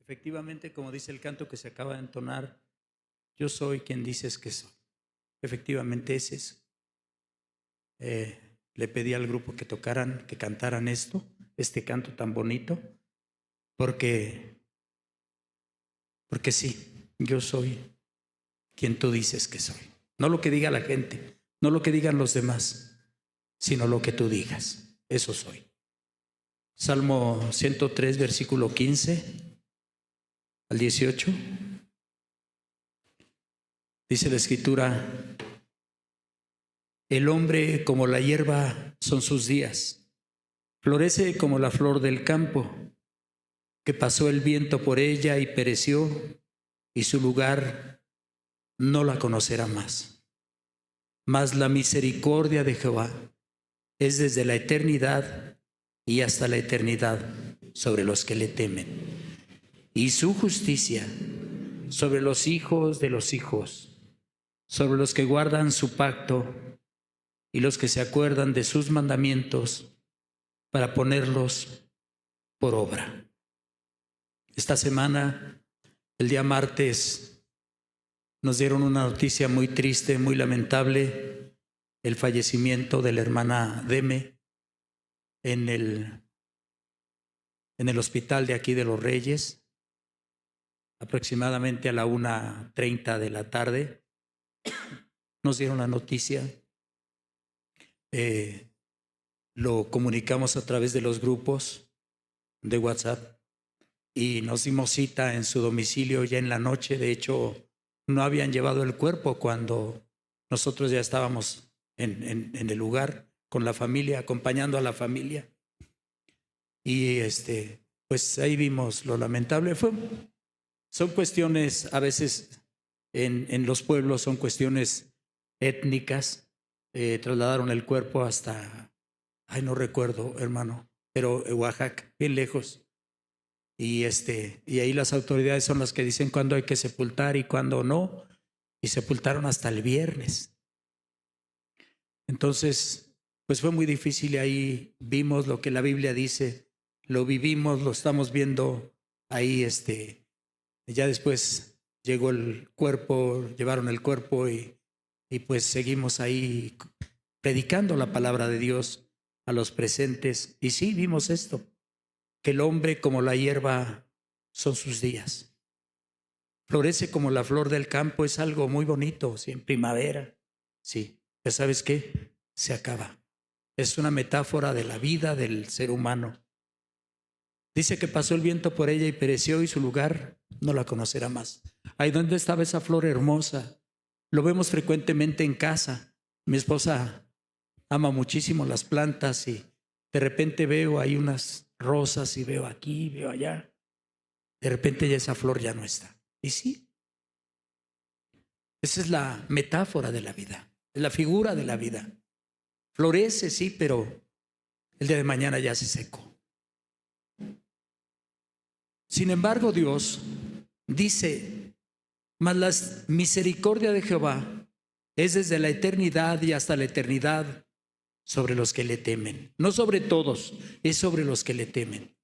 Efectivamente, como dice el canto que se acaba de entonar, yo soy quien dices que soy. Efectivamente es eso. Le pedí al grupo que tocaran, que cantaran este canto tan bonito, porque sí, yo soy quien tú dices que soy. No lo que diga la gente, no lo que digan los demás, sino lo que tú digas. Eso soy. Salmo 103, versículo 15 al 18. Dice la Escritura: el hombre como la hierba son sus días, florece como la flor del campo, que pasó el viento por ella y pereció, y su lugar no la conocerá más. Mas la misericordia de Jehová es desde la eternidad y hasta la eternidad sobre los que le temen, y su justicia sobre los hijos de los hijos, sobre los que guardan su pacto y los que se acuerdan de sus mandamientos para ponerlos por obra. Esta semana, el día martes, nos dieron una noticia muy triste, muy lamentable: el fallecimiento de la hermana Deme en el hospital de aquí de Los Reyes, aproximadamente a la 1:30 de la tarde. Nos dieron la noticia, lo comunicamos a través de los grupos de WhatsApp y nos dimos cita en su domicilio ya en la noche. De hecho, no habían llevado el cuerpo cuando nosotros ya estábamos en el lugar con la familia, acompañando a la familia. Y pues ahí vimos lo lamentable. Son cuestiones, a veces en los pueblos son cuestiones étnicas. Trasladaron el cuerpo hasta, no recuerdo, hermano, pero Oaxaca, bien lejos. Y ahí las autoridades son las que dicen cuándo hay que sepultar y cuándo no. Y sepultaron hasta el viernes. Entonces, pues fue muy difícil, y ahí vimos lo que la Biblia dice, lo vivimos, lo estamos viendo ahí. Ya después llegó el cuerpo, llevaron el cuerpo y pues seguimos ahí predicando la palabra de Dios a los presentes. Y sí, vimos esto, que el hombre como la hierba son sus días. Florece como la flor del campo, es algo muy bonito, sí, en primavera. Sí, pero ¿sabes qué? Se acaba. Es una metáfora de la vida del ser humano. Dice que pasó el viento por ella y pereció, y su lugar no la conocerá más. Ahí donde estaba esa flor hermosa, lo vemos frecuentemente en casa. Mi esposa ama muchísimo las plantas y de repente veo ahí unas rosas y veo aquí, veo allá. De repente ya esa flor ya no está. Y sí, esa es la metáfora de la vida, es la figura de la vida. Florece, sí, pero el día de mañana ya se secó. Sin embargo, Dios dice: mas la misericordia de Jehová es desde la eternidad y hasta la eternidad sobre los que le temen. No sobre todos, es sobre los que le temen.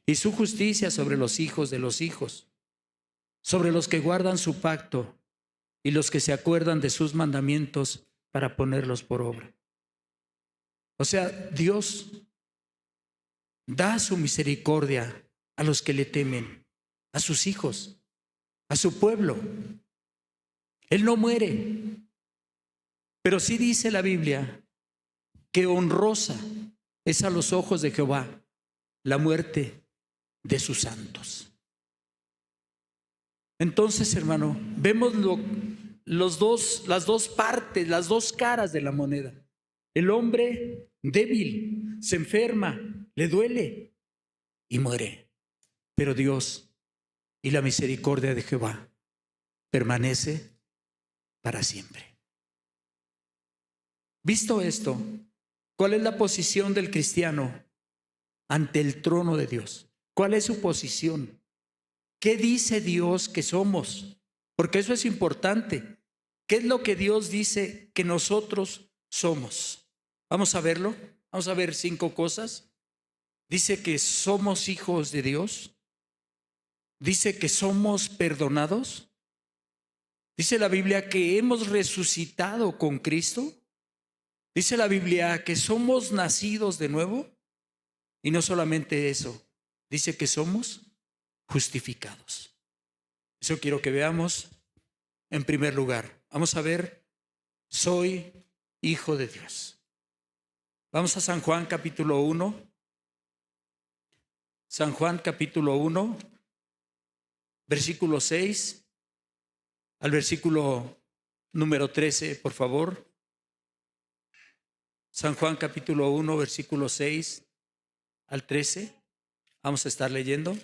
Y su justicia sobre los hijos de los hijos, sobre los que guardan su pacto y los que se acuerdan de sus mandamientos para ponerlos por obra. O sea, Dios da su misericordia a los que le temen, a sus hijos, a su pueblo. Él no muere, pero sí dice la Biblia que honrosa es a los ojos de Jehová la muerte de sus santos. Entonces, hermano, vemos las dos partes, las dos caras de la moneda. El hombre débil se enferma, le duele y muere. Pero Dios y la misericordia de Jehová permanece para siempre. Visto esto, ¿cuál es la posición del cristiano ante el trono de Dios? ¿Cuál es su posición? ¿Qué dice Dios que somos? Porque eso es importante. ¿Qué es lo que Dios dice que nosotros somos? Vamos a verlo. Vamos a ver 5 cosas. Dice que somos hijos de Dios. dice que somos perdonados. Dice la Biblia que hemos resucitado con Cristo. Dice la Biblia que somos nacidos de nuevo. Y no solamente eso, dice que somos justificados. Eso quiero que veamos en primer lugar. Vamos a ver, soy hijo de Dios. Vamos a San Juan capítulo 1. San Juan capítulo 1, versículo 6 al versículo número 13, por favor. San Juan capítulo 1, versículo 6 al 13. Vamos a estar leyendo.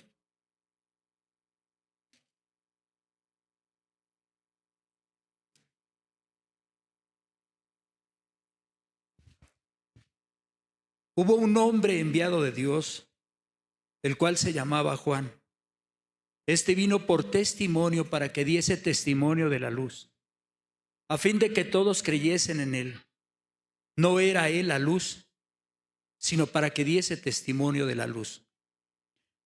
Hubo un hombre enviado de Dios, el cual se llamaba Juan. Este vino por testimonio para que diese testimonio de la luz, a fin de que todos creyesen en él. No era él la luz, sino para que diese testimonio de la luz.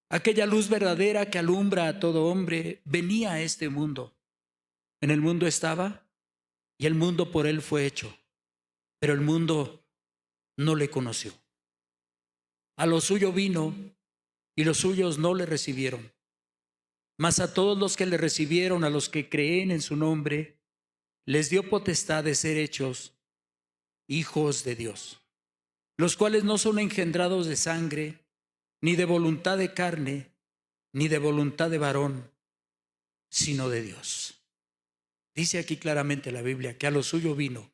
Aquella luz verdadera que alumbra a todo hombre venía a este mundo. En el mundo estaba, y el mundo por él fue hecho, pero el mundo no le conoció. A lo suyo vino, y los suyos no le recibieron. Mas a todos los que le recibieron, a los que creen en su nombre, les dio potestad de ser hechos hijos de Dios, los cuales no son engendrados de sangre, ni de voluntad de carne, ni de voluntad de varón, sino de Dios. Dice aquí claramente la Biblia que a lo suyo vino,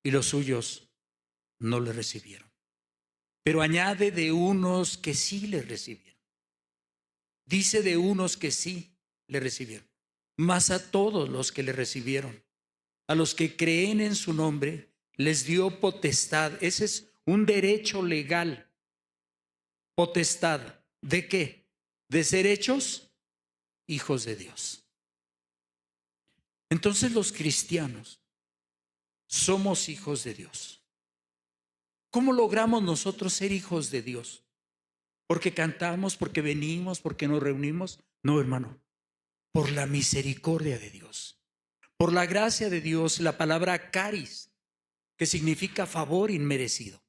y los suyos no le recibieron. Pero añade de unos que sí le recibieron. Dice de unos que sí le recibieron. Mas a todos los que le recibieron, a los que creen en su nombre, les dio potestad. Ese es un derecho legal. Potestad. ¿De qué? De ser hechos hijos de Dios. Entonces los cristianos somos hijos de Dios. ¿Cómo logramos nosotros ser hijos de Dios? ¿Porque cantamos, porque venimos, porque nos reunimos? No, hermano. Por la misericordia de Dios, por la gracia de Dios, la palabra caris, que significa favor inmerecido.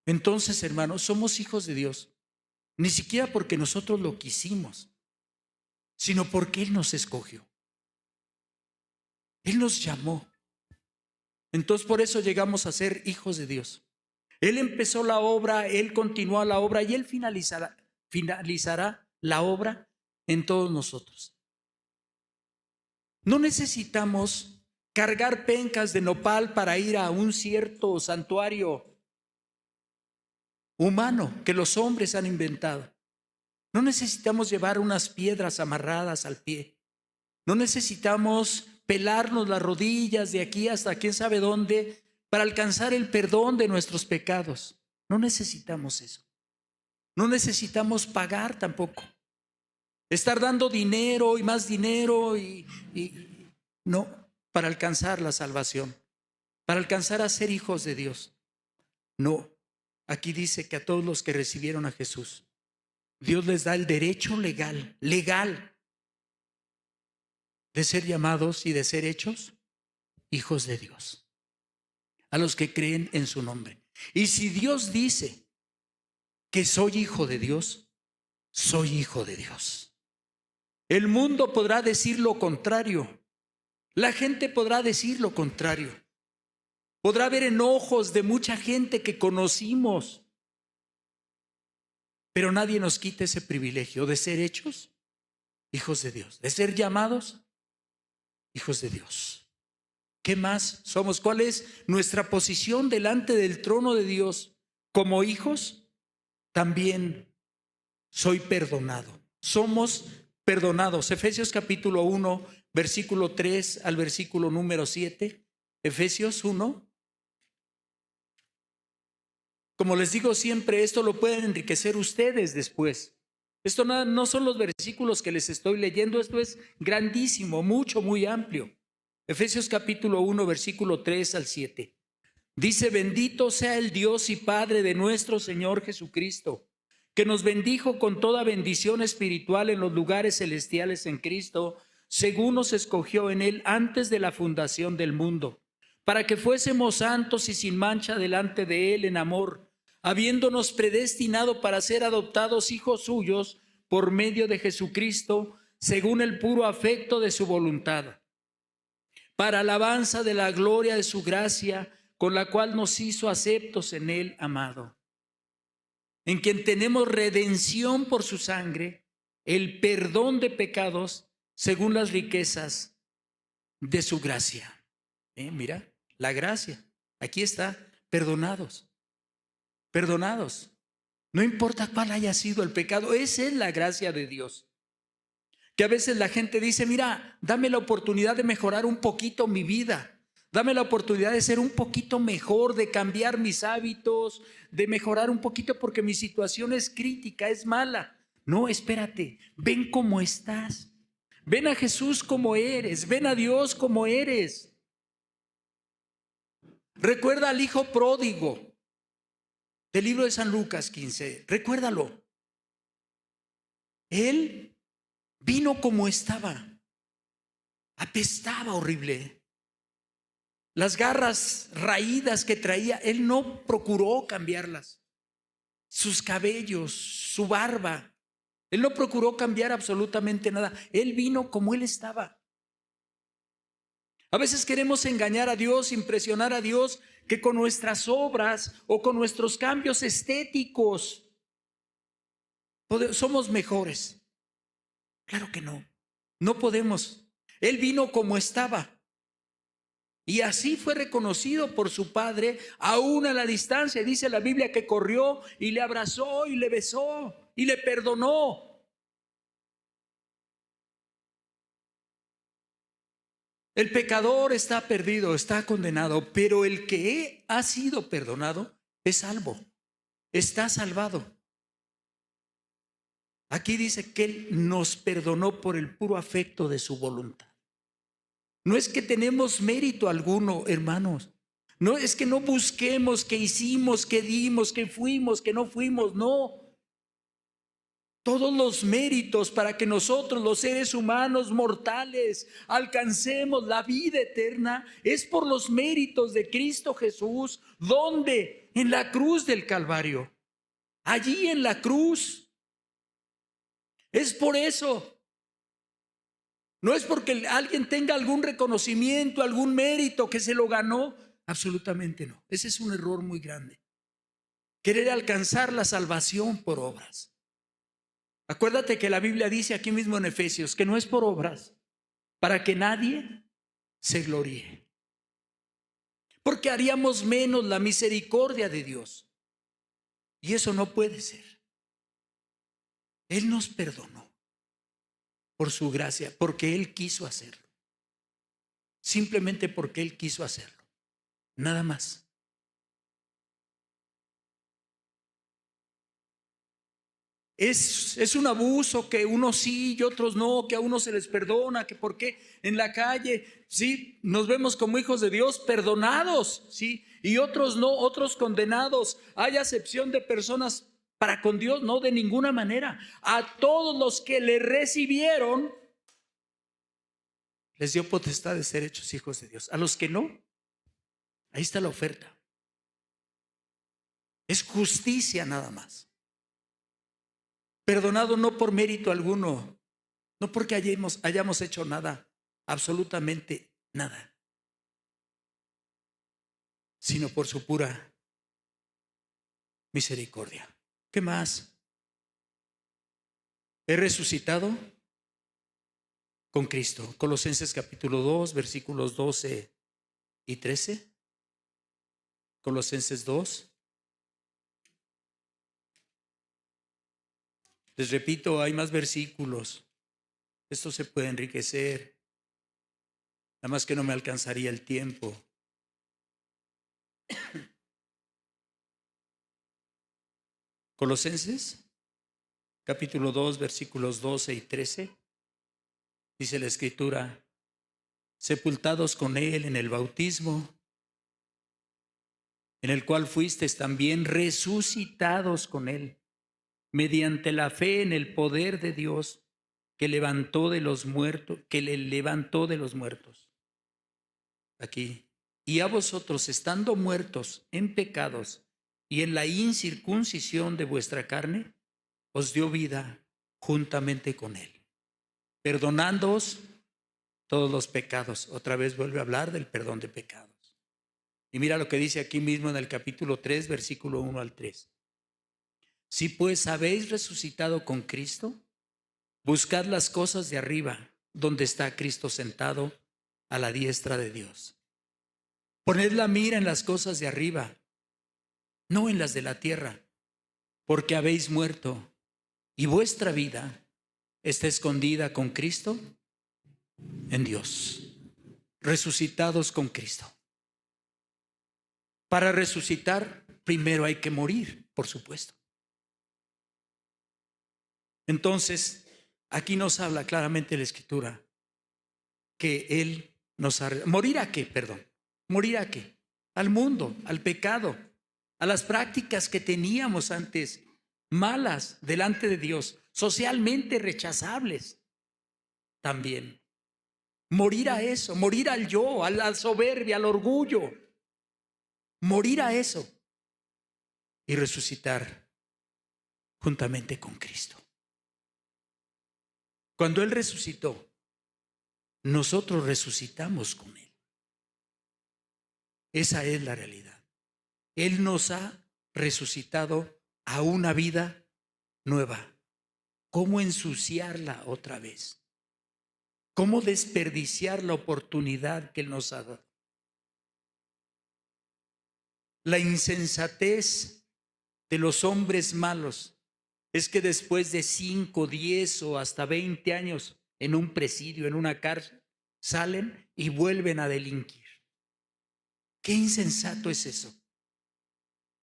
Entonces, hermanos, somos hijos de Dios, ni siquiera porque nosotros lo quisimos, sino porque Él nos escogió. Él nos llamó. Entonces, por eso llegamos a ser hijos de Dios. Él empezó la obra, Él continuó la obra y Él finalizará la obra en todos nosotros. No necesitamos cargar pencas de nopal para ir a un cierto santuario humano que los hombres han inventado. No necesitamos llevar unas piedras amarradas al pie. No necesitamos pelarnos las rodillas de aquí hasta quién sabe dónde para alcanzar el perdón de nuestros pecados. No necesitamos eso. No necesitamos pagar tampoco. Estar dando dinero y más dinero y no, para alcanzar la salvación, para alcanzar a ser hijos de Dios. No, aquí dice que a todos los que recibieron a Jesús, Dios les da el derecho legal de ser llamados y de ser hechos hijos de Dios, a los que creen en su nombre. Y si Dios dice que soy hijo de Dios, soy hijo de Dios. El mundo podrá decir lo contrario. La gente podrá decir lo contrario. Podrá haber enojos de mucha gente que conocimos. Pero nadie nos quita ese privilegio de ser hechos hijos de Dios, de ser llamados hijos de Dios. ¿Qué más somos? ¿Cuál es nuestra posición delante del trono de Dios? Como hijos, también soy perdonado. Somos perdonados. Efesios capítulo 1, versículo 3 al versículo número 7. Efesios 1. Como les digo siempre, esto lo pueden enriquecer ustedes después. Esto no son los versículos que les estoy leyendo, esto es grandísimo, mucho, muy amplio. Efesios capítulo 1, versículo 3 al 7. Dice: bendito sea el Dios y Padre de nuestro Señor Jesucristo, que nos bendijo con toda bendición espiritual en los lugares celestiales en Cristo, según nos escogió en Él antes de la fundación del mundo, para que fuésemos santos y sin mancha delante de Él en amor, habiéndonos predestinado para ser adoptados hijos suyos por medio de Jesucristo, según el puro afecto de su voluntad, para alabanza de la gloria de su gracia, con la cual nos hizo aceptos en Él, amado, en quien tenemos redención por su sangre, el perdón de pecados, según las riquezas de su gracia. Mira, la gracia, aquí está, perdonados, perdonados. No importa cuál haya sido el pecado, esa es la gracia de Dios. Que a veces la gente dice, mira, dame la oportunidad de mejorar un poquito mi vida. Dame la oportunidad de ser un poquito mejor, de cambiar mis hábitos, de mejorar un poquito porque mi situación es crítica, es mala. No, espérate, ven como estás. Ven a Jesús como eres, ven a Dios como eres. Recuerda al hijo pródigo del libro de San Lucas 15, recuérdalo. Él vino como estaba, apestaba horrible. Las garras raídas que traía, él no procuró cambiarlas. Sus cabellos, su barba, él no procuró cambiar absolutamente nada. Él vino como él estaba. A veces queremos engañar a Dios, impresionar a Dios, que con nuestras obras o con nuestros cambios estéticos somos mejores. Claro que no, no podemos. Él vino como estaba. Y así fue reconocido por su padre, aún a la distancia. Dice la Biblia que corrió y le abrazó y le besó y le perdonó. El pecador está perdido, está condenado, pero el que ha sido perdonado es salvo, está salvado. Aquí dice que Él nos perdonó por el puro afecto de su voluntad. No es que tenemos mérito alguno, hermanos. No es que no busquemos qué hicimos, qué dimos, qué fuimos, qué no fuimos, no. Todos los méritos para que nosotros, los seres humanos mortales, alcancemos la vida eterna es por los méritos de Cristo Jesús. ¿Dónde? En la cruz del Calvario. Allí en la cruz. Es por eso. No es porque alguien tenga algún reconocimiento, algún mérito que se lo ganó. Absolutamente no. Ese es un error muy grande. Querer alcanzar la salvación por obras. Acuérdate que la Biblia dice aquí mismo en Efesios que no es por obras, para que nadie se gloríe. Porque haríamos menos la misericordia de Dios. Y eso no puede ser. Él nos perdonó por su gracia, porque Él quiso hacerlo. Simplemente porque Él quiso hacerlo. Nada más. Es un abuso que unos sí y otros no, que a unos se les perdona, que por qué en la calle, sí, nos vemos como hijos de Dios perdonados, sí, y otros no, otros condenados. ¿Hay acepción de personas para con Dios? No, de ninguna manera. A todos los que le recibieron, les dio potestad de ser hechos hijos de Dios. A los que no, ahí está la oferta. Es justicia nada más. Perdonado no por mérito alguno, no porque hayamos hecho nada, absolutamente nada, sino por su pura misericordia. ¿Qué más? He resucitado con Cristo. Colosenses capítulo 2, versículos 12 y 13. Colosenses 2. Les repito, hay más versículos. Esto se puede enriquecer. Nada más que no me alcanzaría el tiempo. Colosenses, capítulo 2, versículos 12 y 13. Dice la Escritura, sepultados con Él en el bautismo, en el cual fuisteis también resucitados con Él mediante la fe en el poder de Dios que levantó de los muertos, que le levantó de los muertos. Aquí. Y a vosotros, estando muertos en pecados y en la incircuncisión de vuestra carne, os dio vida juntamente con él, perdonándoos todos los pecados. Otra vez vuelve a hablar del perdón de pecados. Y mira lo que dice aquí mismo en el capítulo 3, versículo 1 al 3. Si pues habéis resucitado con Cristo, buscad las cosas de arriba, donde está Cristo sentado a la diestra de Dios. Poned la mira en las cosas de arriba, no en las de la tierra, porque habéis muerto y vuestra vida está escondida con Cristo en Dios. Resucitados con Cristo. Para resucitar, primero hay que morir, por supuesto. Entonces, aquí nos habla claramente la Escritura que Él nos ha... ¿Morir a qué? Perdón. ¿Morir a qué? Al mundo, al pecado, a las prácticas que teníamos antes, malas delante de Dios, socialmente rechazables también. Morir a eso, morir al yo, a la soberbia, al orgullo. Morir a eso y resucitar juntamente con Cristo. Cuando Él resucitó, nosotros resucitamos con Él. Esa es la realidad. Él nos ha resucitado a una vida nueva. ¿Cómo ensuciarla otra vez? ¿Cómo desperdiciar la oportunidad que Él nos ha dado? La insensatez de los hombres malos es que después de 5, 10 o hasta 20 años en un presidio, en una cárcel, salen y vuelven a delinquir. Qué insensato es eso.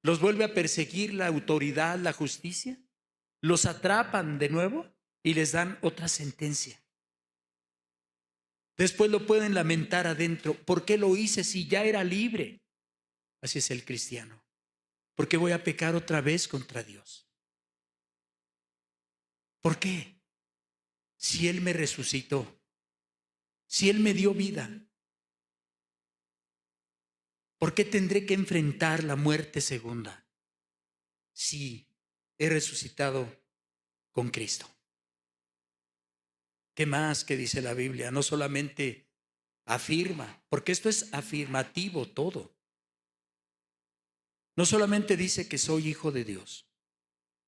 ¿Los vuelve a perseguir la autoridad, la justicia? ¿Los atrapan de nuevo y les dan otra sentencia? Después lo pueden lamentar adentro. ¿Por qué lo hice si ya era libre? Así es el cristiano. ¿Por qué voy a pecar otra vez contra Dios? ¿Por qué? Si Él me resucitó, si Él me dio vida, ¿por qué tendré que enfrentar la muerte segunda si he resucitado con Cristo? ¿Qué más que dice la Biblia? No solamente afirma, porque esto es afirmativo todo. No solamente dice que soy hijo de Dios,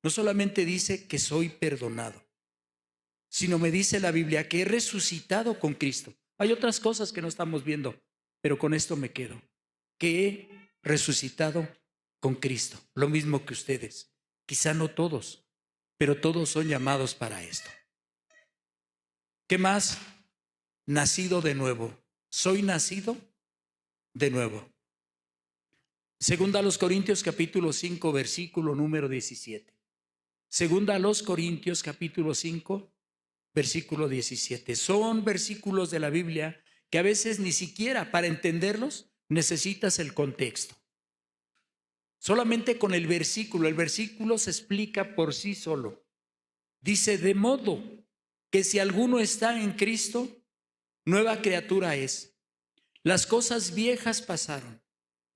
no solamente dice que soy perdonado, sino me dice la Biblia que he resucitado con Cristo. Hay otras cosas que no estamos viendo, pero con esto me quedo. Que he resucitado con Cristo, lo mismo que ustedes. Quizá no todos, pero todos son llamados para esto. ¿Qué más? Nacido de nuevo. Soy nacido de nuevo. Segunda a los Corintios capítulo 5, versículo número 17. Segunda a los Corintios capítulo 5, versículo 17. Son versículos de la Biblia que a veces ni siquiera para entenderlos necesitas el contexto. Solamente con el versículo se explica por sí solo. Dice, de modo que si alguno está en Cristo, nueva criatura es. Las cosas viejas pasaron.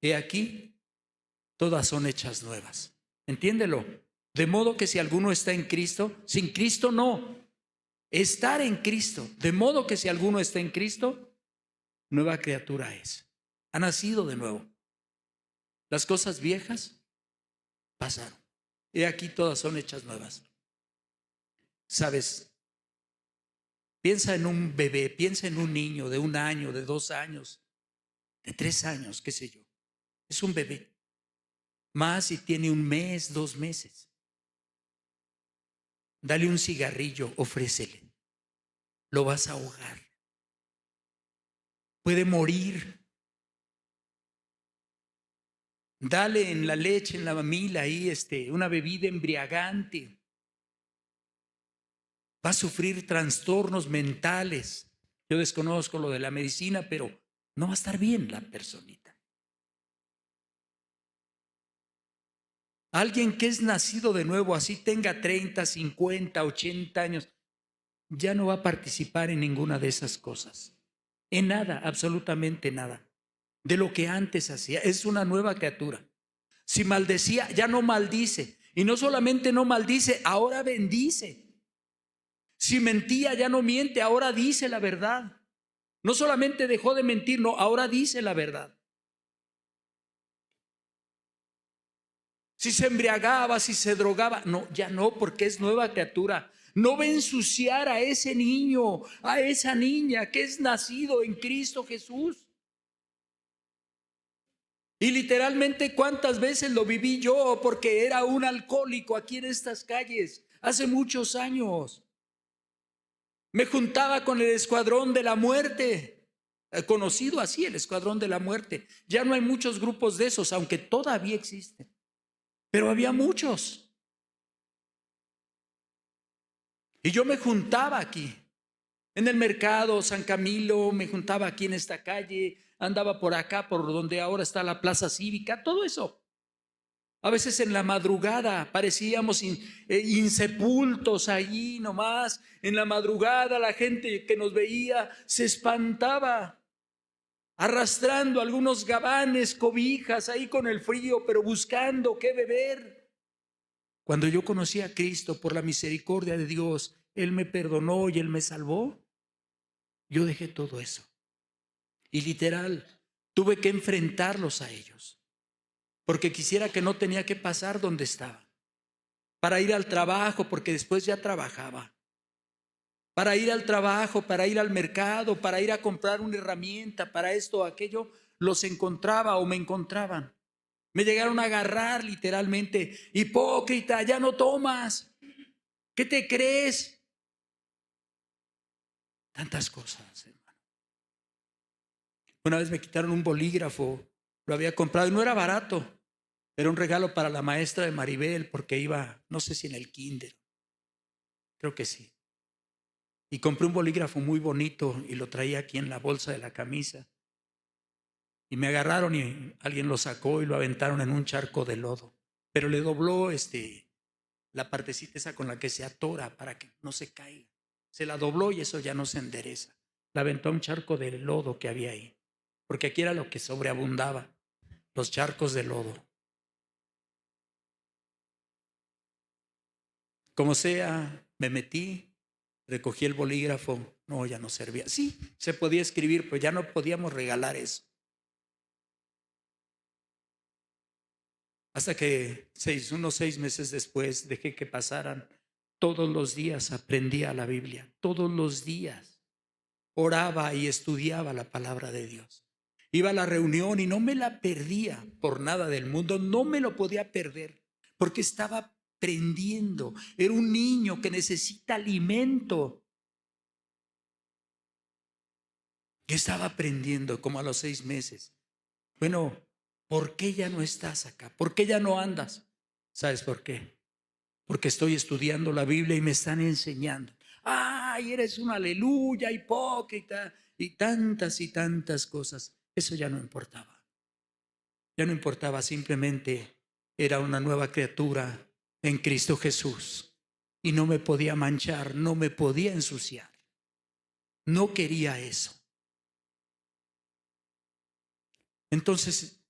He aquí, todas son hechas nuevas. Entiéndelo. De modo que si alguno está en Cristo, sin Cristo no. Estar en Cristo. De modo que si alguno está en Cristo, nueva criatura es. Ha nacido de nuevo. Las cosas viejas pasaron. He aquí, todas son hechas nuevas. ¿Sabes? Piensa en un bebé, piensa en un niño de 1 año, de 2 años, de 3 años, qué sé yo. Es un bebé. Más si tiene 1 mes, 2 meses. Dale un cigarrillo, ofrécele. Lo vas a ahogar. Puede morir. Dale en la leche, en la mamila, ahí una bebida embriagante. Va a sufrir trastornos mentales. Yo desconozco lo de la medicina, pero no va a estar bien la personita. Alguien que es nacido de nuevo, así tenga 30, 50, 80 años, ya no va a participar en ninguna de esas cosas. En nada, absolutamente nada. De lo que antes hacía. Es una nueva criatura. Si maldecía, ya no maldice. Y no solamente no maldice, ahora bendice. Si mentía, ya no miente, ahora dice la verdad. No solamente dejó de mentir, no, ahora dice la verdad. Si se embriagaba, si se drogaba, no, ya no, porque es nueva criatura. No va a ensuciar a ese niño, a esa niña que es nacido en Cristo Jesús. Y literalmente, ¿cuántas veces lo viví yo? Porque era un alcohólico aquí en estas calles hace muchos años. Me juntaba con el escuadrón de la muerte, conocido así, el escuadrón de la muerte. Ya no hay muchos grupos de esos, aunque todavía existen. Pero había muchos. Y yo me juntaba aquí, en el mercado San Camilo, me juntaba aquí en esta calle, andaba por acá, por donde ahora está la plaza cívica, todo eso. A veces en la madrugada parecíamos insepultos allí nomás. En la madrugada la gente que nos veía se espantaba, arrastrando algunos gabanes, cobijas ahí con el frío, pero buscando qué beber. Cuando yo conocí a Cristo por la misericordia de Dios, Él me perdonó y Él me salvó. Yo dejé todo eso. Y literal, tuve que enfrentarlos a ellos. Porque quisiera que no tenía que pasar donde estaba. Para ir al trabajo, porque después ya trabajaba. Para ir al trabajo, para ir al mercado, para ir a comprar una herramienta, para esto o aquello, los encontraba o me encontraban. Me llegaron a agarrar literalmente. Hipócrita, ya no tomas. ¿Qué te crees? Tantas cosas, hermano. Una vez me quitaron un bolígrafo, lo había comprado y no era barato. Era un regalo para la maestra de Maribel porque iba, no sé si en el kinder, creo que sí. Y compré un bolígrafo muy bonito y lo traía aquí en la bolsa de la camisa. Y me agarraron y alguien lo sacó y lo aventaron en un charco de lodo. Pero le dobló la partecita esa con la que se atora para que no se caiga. Se la dobló y eso ya no se endereza. La aventó a un charco de lodo que había ahí. Porque aquí era lo que sobreabundaba, los charcos de lodo. Como sea, me metí, recogí el bolígrafo, no, ya no servía. Sí, se podía escribir, pero ya no podíamos regalar eso. Hasta que unos 6 meses después dejé que pasaran. Todos los días aprendía la Biblia, todos los días. Oraba y estudiaba la palabra de Dios. Iba a la reunión y no me la perdía por nada del mundo, no me lo podía perder, porque estaba aprendiendo. Era un niño que necesita alimento. Yo estaba aprendiendo como a los 6 meses. Bueno, ¿por qué ya no estás acá? ¿Por qué ya no andas? ¿Sabes por qué? Porque estoy estudiando la Biblia y me están enseñando. ¡Ay, eres un aleluya, hipócrita! Y tantas cosas. Eso ya no importaba. Ya no importaba, simplemente era una nueva criatura en Cristo Jesús. Y no me podía manchar, no me podía ensuciar. No quería eso. Entonces,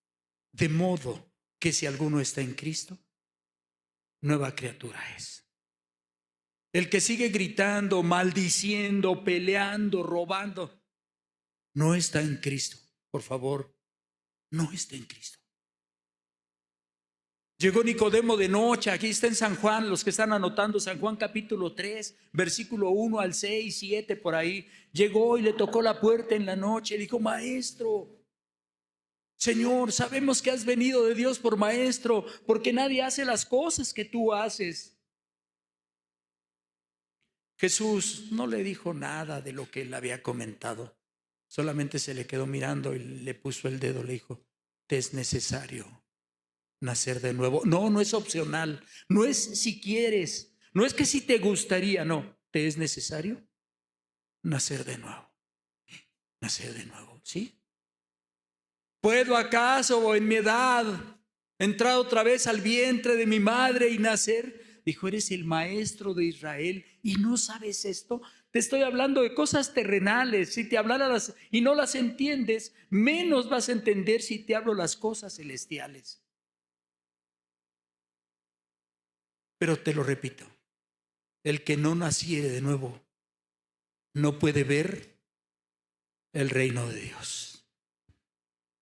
de modo que si alguno está en Cristo, nueva criatura es. El que sigue gritando, maldiciendo, peleando, robando, no está en Cristo. Por favor, no está en Cristo. Llegó Nicodemo de noche, aquí está en San Juan, los que están anotando, San Juan capítulo 3, versículo 1 al 6, 7, por ahí. Llegó y le tocó la puerta en la noche, dijo: Maestro, Señor, sabemos que has venido de Dios por maestro, porque nadie hace las cosas que tú haces. Jesús no le dijo nada de lo que él había comentado, solamente se le quedó mirando y le puso el dedo, le dijo: te es necesario nacer de nuevo. No, no es opcional, no es si quieres, no es que si te gustaría, no, te es necesario nacer de nuevo. Nacer de nuevo, ¿sí? ¿Puedo acaso en mi edad Entrar otra vez al vientre de mi madre y nacer. Dijo, eres el maestro de Israel y no sabes esto. Te estoy hablando de cosas terrenales. Si te hablara y no las entiendes, menos vas a entender si te hablo las cosas celestiales. Pero te lo repito, el que no naciere de nuevo no puede ver el reino de Dios.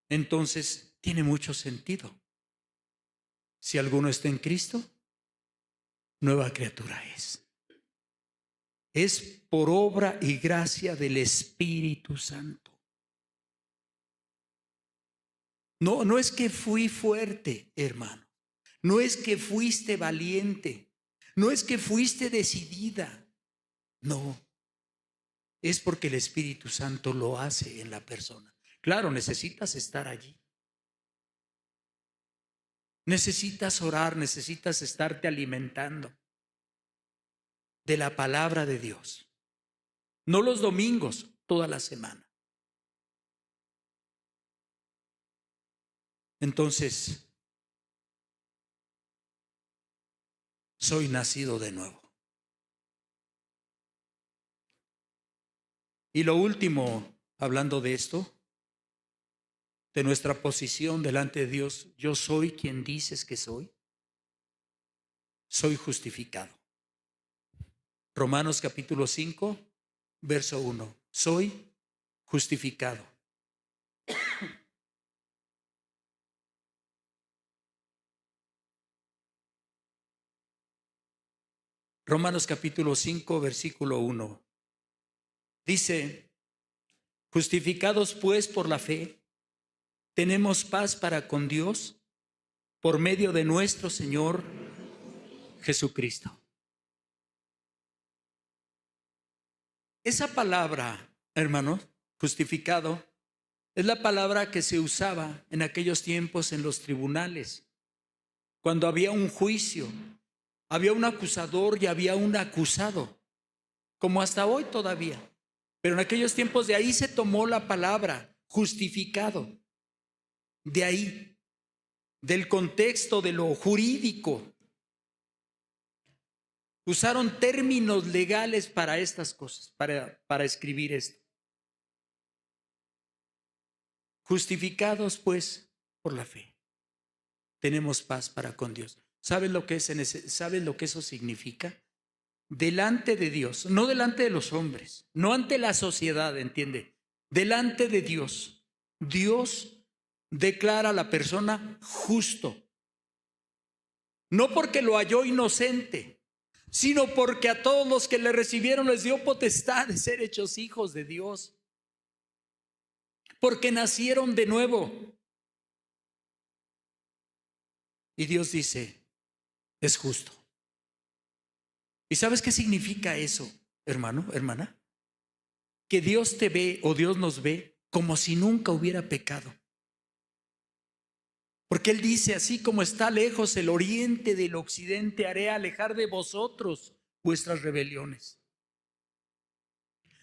Entonces, tiene mucho sentido. Si alguno está en Cristo, nueva criatura es. Es por obra y gracia del Espíritu Santo. No es que fui fuerte, hermano. No es que fuiste valiente. No es que fuiste decidida. No. Es porque el Espíritu Santo lo hace en la persona. Claro, necesitas estar allí. Necesitas orar, necesitas estarte alimentando de la palabra de Dios. No los domingos, toda la semana. Entonces, soy nacido de nuevo. Y lo último, hablando de esto, de nuestra posición delante de Dios, yo soy quien dices que soy. Soy justificado. Romanos capítulo 5, verso 1. Soy justificado. Romanos capítulo 5, versículo 1. Dice, justificados pues por la fe, tenemos paz para con Dios por medio de nuestro Señor Jesucristo. Esa palabra, hermanos, justificado, es la palabra que se usaba en aquellos tiempos en los tribunales, cuando había un juicio, había un acusador y había un acusado, como hasta hoy todavía. Pero en aquellos tiempos de ahí se tomó la palabra justificado, de ahí, del contexto de lo jurídico. Usaron términos legales para estas cosas, para escribir esto. Justificados pues por la fe, tenemos paz para con Dios. ¿Saben lo que eso significa? Delante de Dios, no delante de los hombres, no ante la sociedad, ¿entiende? Delante de Dios. Dios declara a la persona justo. No porque lo halló inocente, sino porque a todos los que le recibieron les dio potestad de ser hechos hijos de Dios. Porque nacieron de nuevo. Y Dios dice, es justo. ¿Y sabes qué significa eso, hermano, hermana? Que Dios te ve o Dios nos ve como si nunca hubiera pecado. Porque Él dice, así como está lejos el oriente del occidente, haré alejar de vosotros vuestras rebeliones.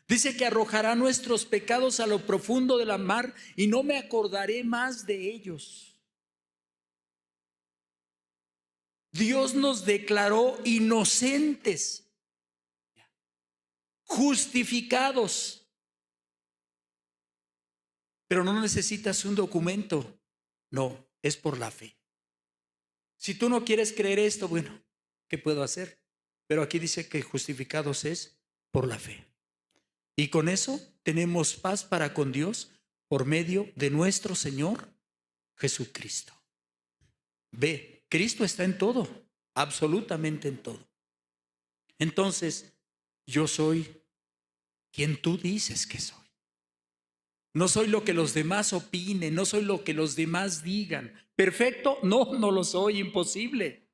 Dice que arrojará nuestros pecados a lo profundo de la mar y no me acordaré más de ellos. Dios nos declaró inocentes, justificados. Pero no necesitas un documento, no, es por la fe. Si tú no quieres creer esto, bueno, ¿qué puedo hacer? Pero aquí dice que justificados es por la fe. Y con eso tenemos paz para con Dios por medio de nuestro Señor Jesucristo. Ve, Cristo está en todo, absolutamente en todo. Entonces, yo soy quien tú dices que soy. No soy lo que los demás opinen, no soy lo que los demás digan. ¿Perfecto? No, no lo soy, imposible.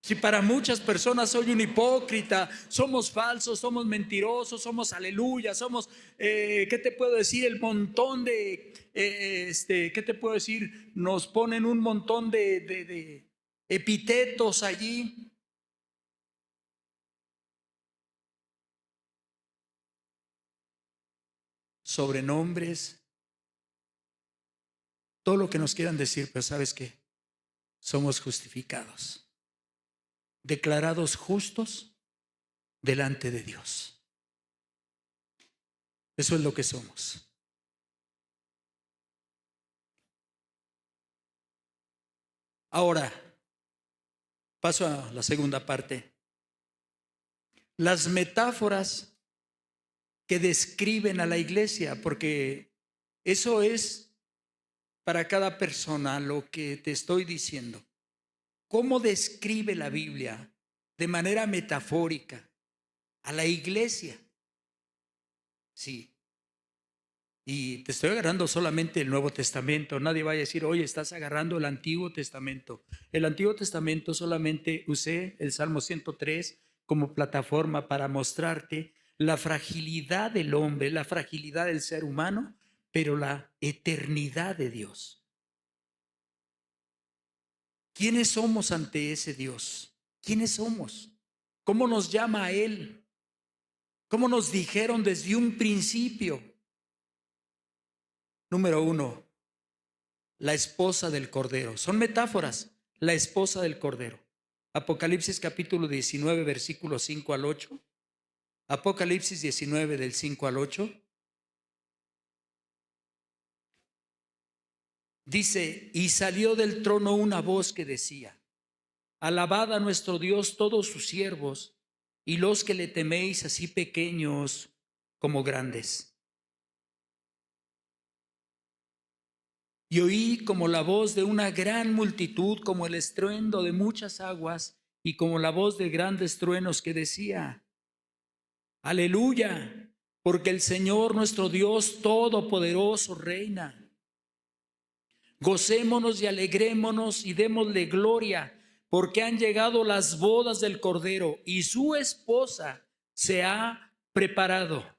Si para muchas personas soy un hipócrita, somos falsos, somos mentirosos, somos aleluya, somos, ¿qué te puedo decir? El montón de, ¿qué te puedo decir? Nos ponen un montón de epítetos allí. Sobrenombres. todo lo que nos quieran decir, pero ¿sabes qué? Somos justificados, declarados justos delante de Dios. Eso es lo que somos. Ahora, paso a la segunda parte. Las metáforas que describen a la iglesia, porque eso es para cada persona lo que te estoy diciendo. ¿Cómo describe la Biblia de manera metafórica a la iglesia? Sí. Y te estoy agarrando solamente el Nuevo Testamento. Nadie vaya a decir, oye, estás agarrando el Antiguo Testamento. El Antiguo Testamento solamente usé el Salmo 103 como plataforma para mostrarte la fragilidad del hombre, la fragilidad del ser humano, pero la eternidad de Dios. ¿Quiénes somos ante ese Dios? ¿Quiénes somos? ¿Cómo nos llama a Él? ¿Cómo nos dijeron desde un principio? Número 1, la esposa del Cordero. Son metáforas, la esposa del Cordero. Apocalipsis capítulo 19, versículos 5 al 8. Apocalipsis 19 del 5 al 8. Dice, y salió del trono una voz que decía, alabad a nuestro Dios todos sus siervos y los que le teméis, así pequeños como grandes. Y oí como la voz de una gran multitud, como el estruendo de muchas aguas y como la voz de grandes truenos que decía, aleluya, porque el Señor nuestro Dios todopoderoso reina. Gocémonos y alegrémonos y démosle gloria, porque han llegado las bodas del Cordero y su esposa se ha preparado.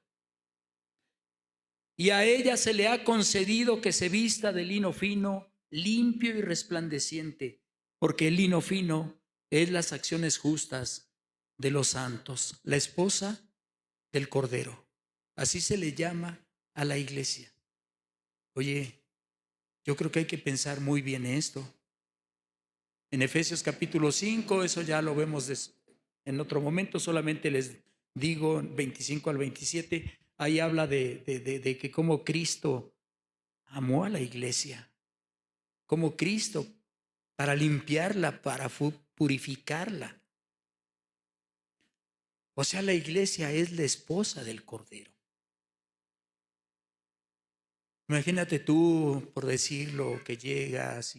Y a ella se le ha concedido que se vista de lino fino, limpio y resplandeciente, porque el lino fino es las acciones justas de los santos, la esposa del Cordero. Así se le llama a la iglesia. Oye, yo creo que hay que pensar muy bien esto. En Efesios capítulo 5, eso ya lo vemos en otro momento, solamente les digo 25 al 27, ahí habla de que cómo Cristo amó a la iglesia, como Cristo para limpiarla, para purificarla. O sea, la iglesia es la esposa del Cordero. Imagínate tú, por decirlo, que llegas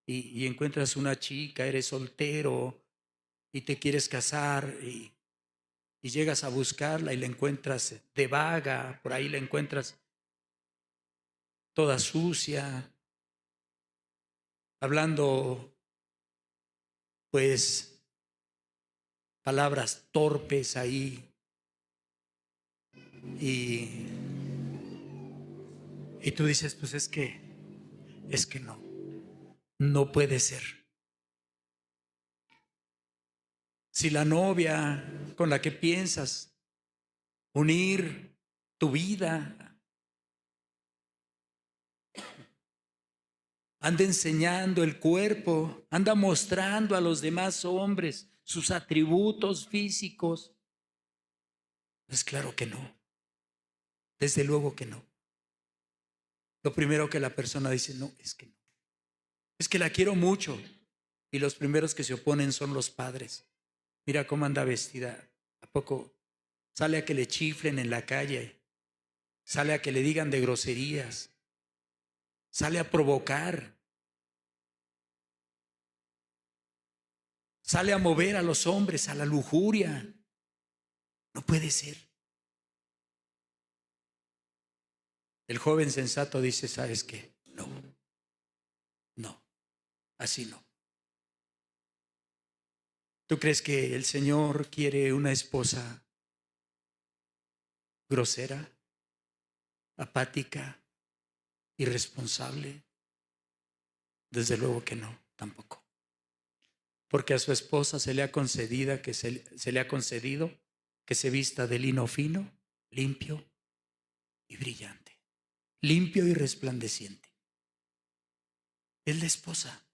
y encuentras una chica, eres soltero y te quieres casar y llegas a buscarla y la encuentras de vaga, por ahí la encuentras toda sucia, hablando pues palabras torpes ahí y tú dices, pues es que no puede ser. Si la novia con la que piensas unir tu vida anda enseñando el cuerpo, anda mostrando a los demás hombres sus atributos físicos, pues claro que no, desde luego que no. Lo primero que la persona dice, no, es que no, es que la quiero mucho, y los primeros que se oponen son los padres. Mira cómo anda vestida, ¿a poco sale a que le chiflen en la calle? Sale a que le digan de groserías, sale a provocar, sale a mover a los hombres a la lujuria. No puede ser. El joven sensato dice, ¿sabes qué? No, así no. ¿Tú crees que el Señor quiere una esposa grosera, apática, irresponsable? Desde luego que no, tampoco. Porque a su esposa se le ha concedido que se vista de lino fino, limpio y brillante, limpio y resplandeciente. Es la esposa.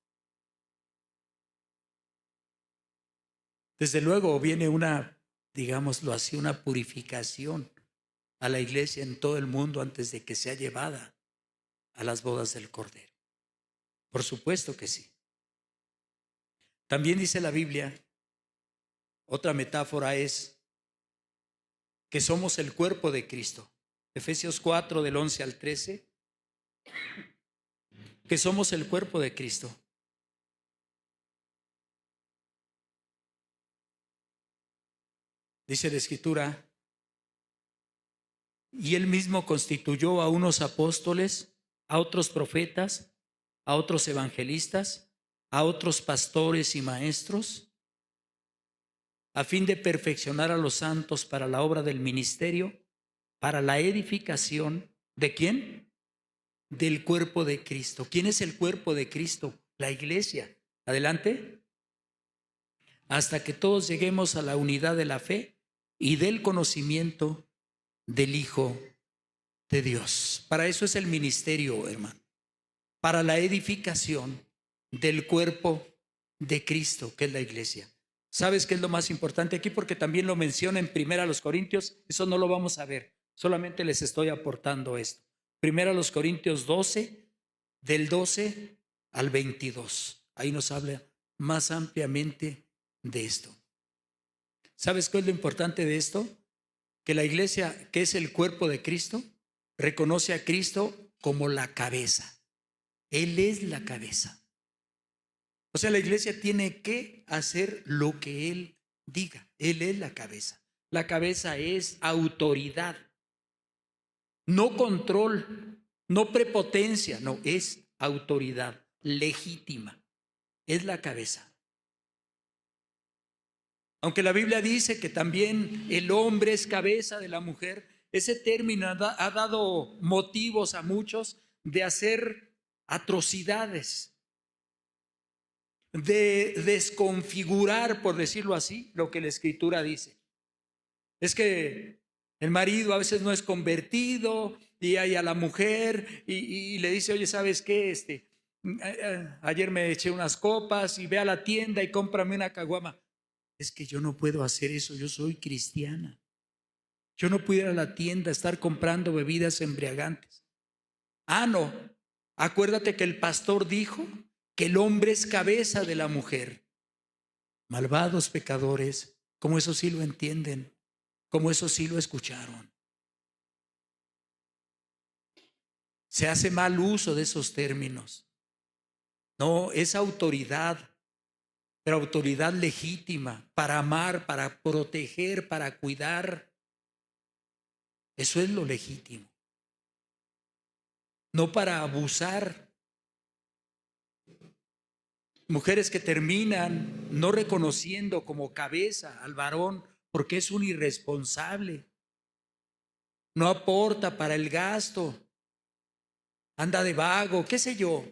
Desde luego viene una, digámoslo así, una purificación a la iglesia en todo el mundo antes de que sea llevada a las bodas del Cordero. Por supuesto que sí. También dice la Biblia, otra metáfora es que somos el cuerpo de Cristo. Efesios 4 del 11 al 13, que somos el cuerpo de Cristo. Dice la Escritura, y él mismo constituyó a unos apóstoles, a otros profetas, a otros evangelistas, a otros pastores y maestros, a fin de perfeccionar a los santos para la obra del ministerio, para la edificación, ¿de quién? Del cuerpo de Cristo. ¿Quién es el cuerpo de Cristo? La iglesia. Adelante. Hasta que todos lleguemos a la unidad de la fe y del conocimiento del Hijo de Dios. Para eso es el ministerio, hermano. Para la edificación del cuerpo de Cristo, que es la iglesia. ¿Sabes qué es lo más importante aquí? Porque también lo menciona en 1 Corintios. Eso no lo vamos a ver. Solamente les estoy aportando esto. 1 Corintios 12, del 12 al 22. Ahí nos habla más ampliamente de esto. ¿Sabes qué es lo importante de esto? Que la iglesia, que es el cuerpo de Cristo, reconoce a Cristo como la cabeza. Él es la cabeza. O sea, la iglesia tiene que hacer lo que Él diga. Él es la cabeza. La cabeza es autoridad. No control, no prepotencia, no, es autoridad legítima. Es la cabeza. Aunque la Biblia dice que también el hombre es cabeza de la mujer, ese término ha dado motivos a muchos de hacer atrocidades, de desconfigurar, por decirlo así, lo que la Escritura dice. Es que el marido a veces no es convertido y hay a la mujer y le dice, oye, ¿sabes qué? Ayer me eché unas copas y ve a la tienda y cómprame una caguama. Es que yo no puedo hacer eso, yo soy cristiana. Yo no puedo ir a la tienda a estar comprando bebidas embriagantes. Ah, no. Acuérdate que el pastor dijo que el hombre es cabeza de la mujer. Malvados pecadores, como eso sí lo entienden, como eso sí lo escucharon. Se hace mal uso de esos términos. No, es autoridad, pero autoridad legítima para amar, para proteger, para cuidar. Eso es lo legítimo. No para abusar. Mujeres que terminan no reconociendo como cabeza al varón porque es un irresponsable. No aporta para el gasto. Anda de vago, qué sé yo.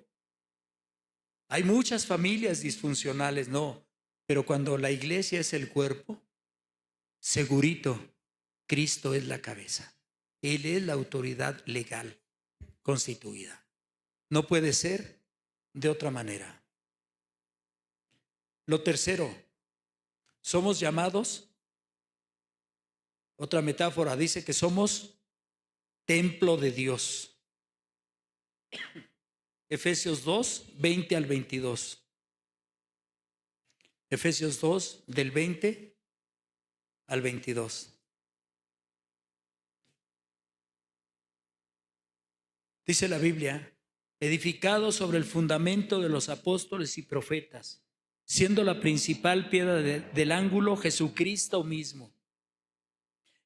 Hay muchas familias disfuncionales, no. Pero cuando la iglesia es el cuerpo, segurito, Cristo es la cabeza. Él es la autoridad legal constituida. No puede ser de otra manera. Lo tercero, somos llamados, otra metáfora dice que somos templo de Dios. Efesios 2, 20 al 22. Efesios 2, del 20 al 22. Dice la Biblia, edificado sobre el fundamento de los apóstoles y profetas, siendo la principal piedra del ángulo Jesucristo mismo,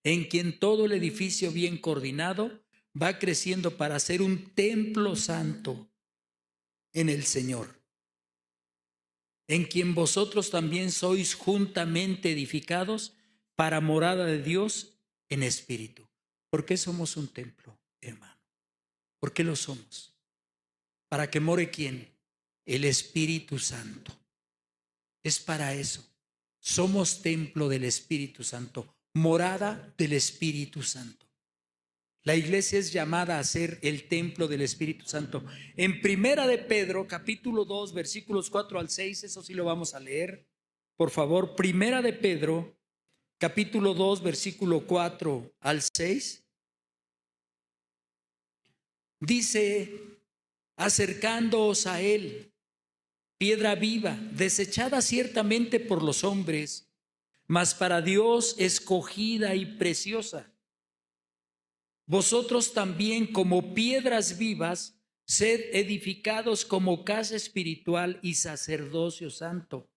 en quien todo el edificio bien coordinado va creciendo para ser un templo santo en el Señor, en quien vosotros también sois juntamente edificados para morada de Dios en espíritu. ¿Por qué somos un templo, hermano? ¿Por qué lo somos? ¿Para que more quién? El Espíritu Santo. Es para eso. Somos templo del Espíritu Santo, morada del Espíritu Santo. La iglesia es llamada a ser el templo del Espíritu Santo. En Primera de Pedro, capítulo 2, versículos 4 al 6, eso sí lo vamos a leer. Por favor, Primera de Pedro, capítulo 2, versículo 4 al 6. Dice: acercándoos a él, piedra viva, desechada ciertamente por los hombres, mas para Dios escogida y preciosa. Vosotros también, como piedras vivas, sed edificados como casa espiritual y sacerdocio santo,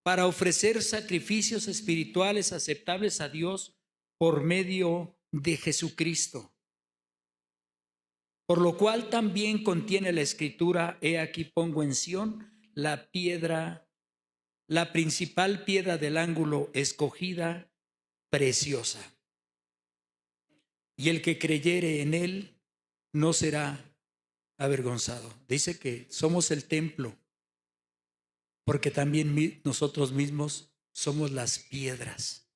para ofrecer sacrificios espirituales aceptables a Dios por medio de Jesucristo. Por lo cual también contiene la Escritura: he aquí pongo en Sión la piedra, la principal piedra del ángulo, escogida, preciosa. Y el que creyere en él no será avergonzado. Dice que somos el templo, porque también nosotros mismos somos las piedras.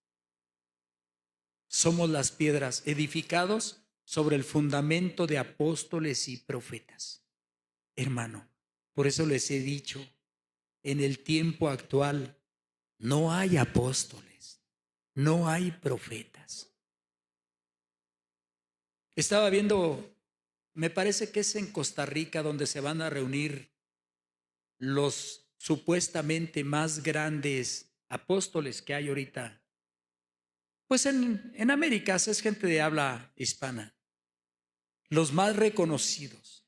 Somos las piedras, edificados sobre el fundamento de apóstoles y profetas. Hermano, por eso les he dicho, en el tiempo actual no hay apóstoles, no hay profetas. Estaba viendo, me parece que es en Costa Rica, donde se van a reunir los supuestamente más grandes apóstoles que hay ahorita. Pues en América es gente de habla hispana. Los más reconocidos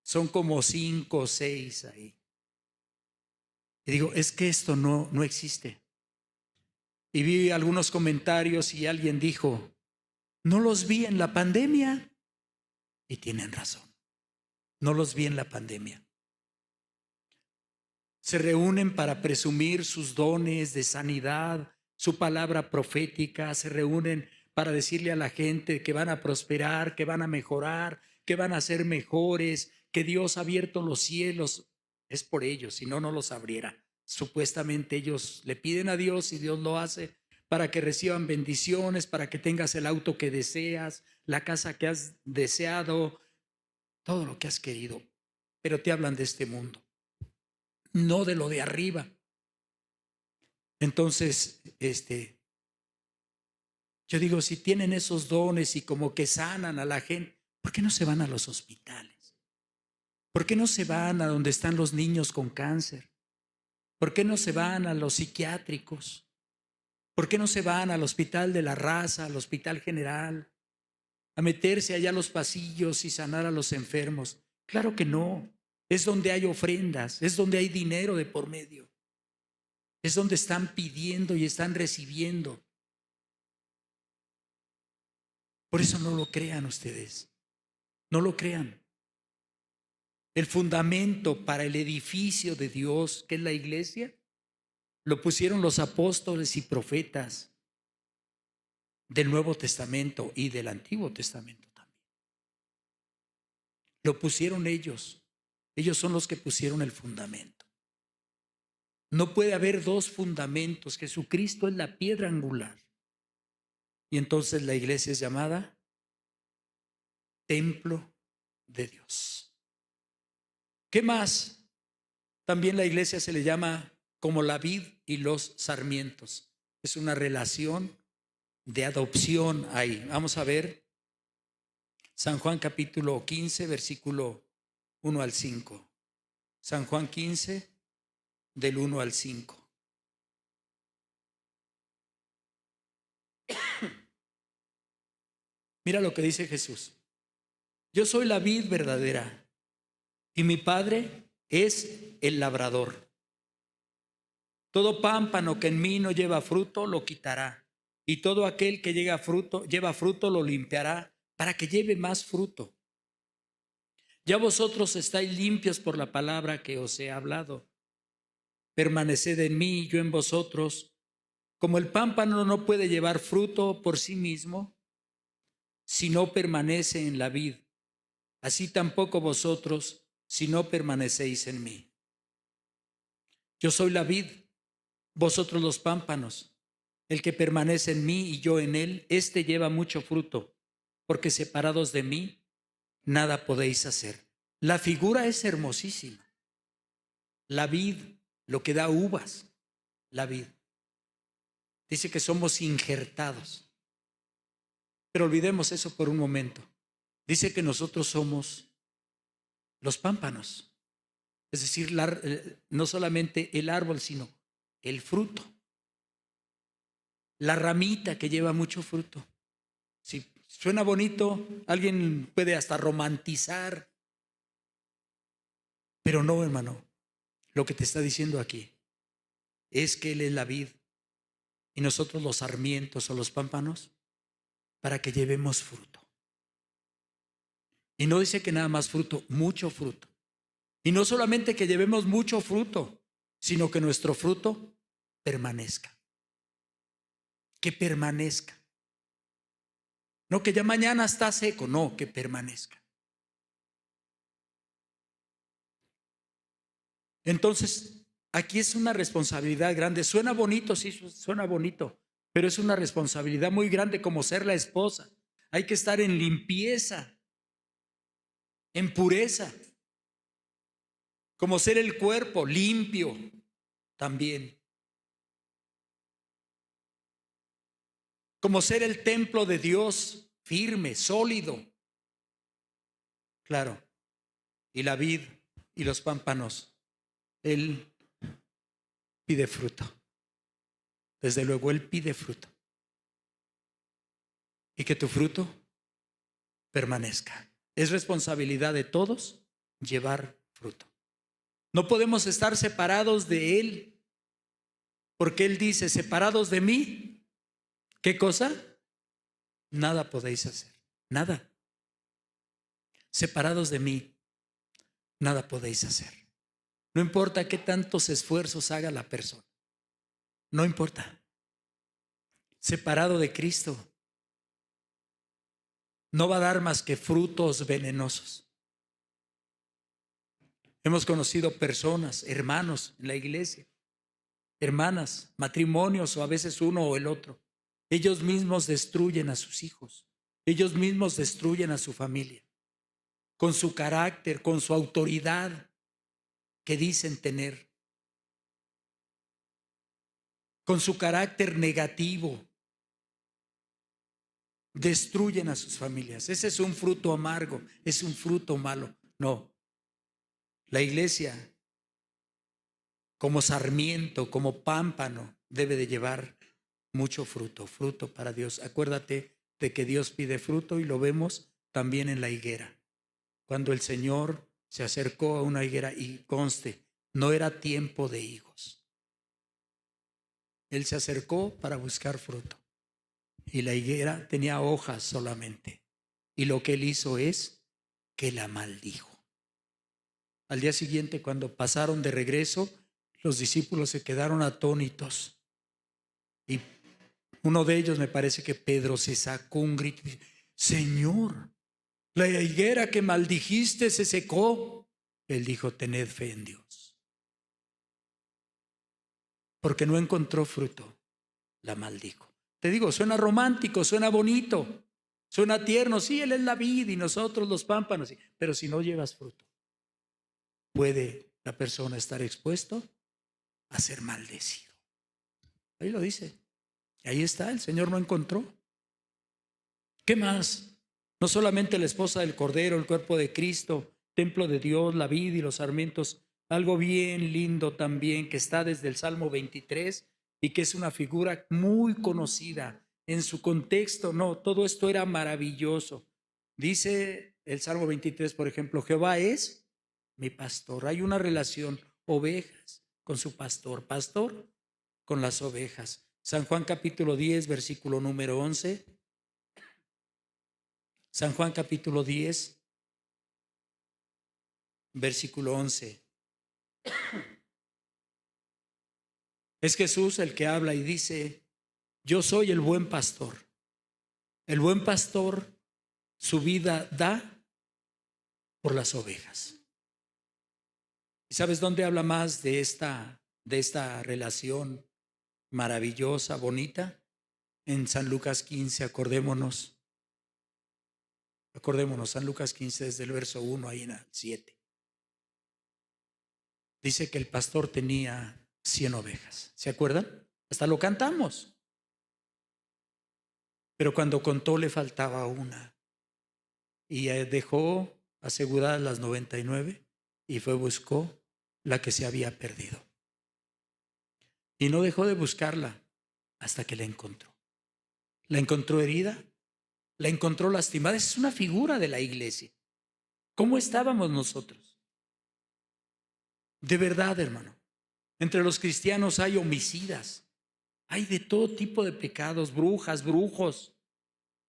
son como 5 o 6 ahí. Y digo, es que esto no existe. Y vi algunos comentarios y alguien dijo: no los vi en la pandemia. Y tienen razón, no los vi en la pandemia. Se reúnen para presumir sus dones de sanidad, su palabra profética. Se reúnen para decirle a la gente que van a prosperar, que van a mejorar, que van a ser mejores, que Dios ha abierto los cielos. Es por ellos, si no, no los abriera. Supuestamente ellos le piden a Dios y Dios lo hace para que reciban bendiciones, para que tengas el auto que deseas, la casa que has deseado, todo lo que has querido. Pero te hablan de este mundo, no de lo de arriba. Entonces, yo digo, si tienen esos dones y como que sanan a la gente, ¿por qué no se van a los hospitales? ¿Por qué no se van a donde están los niños con cáncer? ¿Por qué no se van a los psiquiátricos? ¿Por qué no se van al Hospital de la Raza, al Hospital General, a meterse allá a los pasillos y sanar a los enfermos? Claro que no. Es donde hay ofrendas, es donde hay dinero de por medio. Es donde están pidiendo y están recibiendo. Por eso no lo crean ustedes, no lo crean. El fundamento para el edificio de Dios, que es la iglesia, lo pusieron los apóstoles y profetas del Nuevo Testamento y del Antiguo Testamento también. Lo pusieron ellos. Ellos son los que pusieron el fundamento. No puede haber dos fundamentos. Jesucristo es la piedra angular. Y entonces la iglesia es llamada templo de Dios. ¿Qué más? También la iglesia se le llama como la vid y los sarmientos. Es una relación de adopción ahí. Vamos a ver San Juan capítulo 15, versículo 1 al 5. San Juan 15, del 1 al 5. Mira lo que dice Jesús. Yo soy la vid verdadera y mi Padre es el labrador. Todo pámpano que en mí no lleva fruto lo quitará, y todo aquel que lleva fruto lo limpiará para que lleve más fruto. Ya vosotros estáis limpios por la palabra que os he hablado. Permaneced en mí y yo en vosotros. Como el pámpano no puede llevar fruto por sí mismo si no permanece en la vid, así tampoco vosotros si no permanecéis en mí. Yo soy la vid, vosotros los pámpanos. El que permanece en mí y yo en él, éste lleva mucho fruto, porque separados de mí, nada podéis hacer. La figura es hermosísima. La vid, lo que da uvas, la vid. Dice que somos injertados. Pero olvidemos eso por un momento. Dice que nosotros somos los pámpanos. Es decir, no solamente el árbol, sino el fruto. La ramita que lleva mucho fruto. Si suena bonito, alguien puede hasta romantizar. Pero no, hermano. Lo que te está diciendo aquí es que Él es la vid y nosotros los sarmientos o los pámpanos para que llevemos fruto. Y no dice que nada más fruto, mucho fruto. Y no solamente que llevemos mucho fruto, sino que nuestro fruto permanezca. Que permanezca. No que ya mañana está seco, no, que permanezca. Entonces, aquí es una responsabilidad grande. Suena bonito, sí, suena bonito, pero es una responsabilidad muy grande como ser la esposa. Hay que estar en limpieza, en pureza, como ser el cuerpo limpio también, como ser el templo de Dios firme, sólido. Claro, y la vid y los pámpanos, Él pide fruto. Desde luego Él pide fruto. Y que tu fruto permanezca. Es responsabilidad de todos llevar fruto. No podemos estar separados de Él, porque Él dice, separados de mí, ¿qué cosa? Nada podéis hacer, nada. Separados de mí, nada podéis hacer. No importa qué tantos esfuerzos haga la persona, no importa. Separado de Cristo, no va a dar más que frutos venenosos. Hemos conocido personas, hermanos en la iglesia, hermanas, matrimonios o a veces uno o el otro. Ellos mismos destruyen a sus hijos. Ellos mismos destruyen a su familia. Con su carácter, con su autoridad que dicen tener. Con su carácter negativo. Destruyen a sus familias. Ese es un fruto amargo, es un fruto malo. No. La iglesia, como sarmiento, como pámpano, debe de llevar mucho fruto, fruto para Dios. Acuérdate de que Dios pide fruto y lo vemos también en la higuera. Cuando el Señor se acercó a una higuera y conste, no era tiempo de higos. Él se acercó para buscar fruto y la higuera tenía hojas solamente. Y lo que él hizo es que la maldijo. Al día siguiente, cuando pasaron de regreso, los discípulos se quedaron atónitos. Y uno de ellos, me parece que Pedro, se sacó un grito y dice, Señor, la higuera que maldijiste se secó. Él dijo, tened fe en Dios. Porque no encontró fruto, la maldijo. Te digo, suena romántico, suena bonito, suena tierno. Sí, Él es la vid y nosotros los pámpanos. Pero si no llevas fruto, puede la persona estar expuesto a ser maldecido. Ahí lo dice. Ahí está, el Señor no encontró. ¿Qué más? No solamente la esposa del Cordero, el cuerpo de Cristo, templo de Dios, la vid y los sarmientos. Algo bien lindo también que está desde el Salmo 23 y que es una figura muy conocida en su contexto. No, todo esto era maravilloso. Dice el Salmo 23, por ejemplo, Jehová es mi pastor. Hay una relación, ovejas con su pastor, pastor con las ovejas. San Juan capítulo 10, versículo número 11. San Juan capítulo 10, versículo 11. Es Jesús el que habla y dice, yo soy el buen pastor. El buen pastor su vida da por las ovejas. ¿Y sabes dónde habla más de esta relación maravillosa, bonita. En San Lucas 15, acordémonos, San Lucas 15 desde el verso 1 ahí en el 7. Dice que el pastor tenía 100 ovejas. ¿Se acuerdan? Hasta lo cantamos. Pero cuando contó le faltaba una. Y dejó aseguradas las 99 y buscó la que se había perdido. Y no dejó de buscarla hasta que la encontró. La encontró herida, la encontró lastimada. Es una figura de la iglesia. ¿Cómo estábamos nosotros? De verdad, hermano. Entre los cristianos hay homicidas. Hay de todo tipo de pecados, brujas, brujos,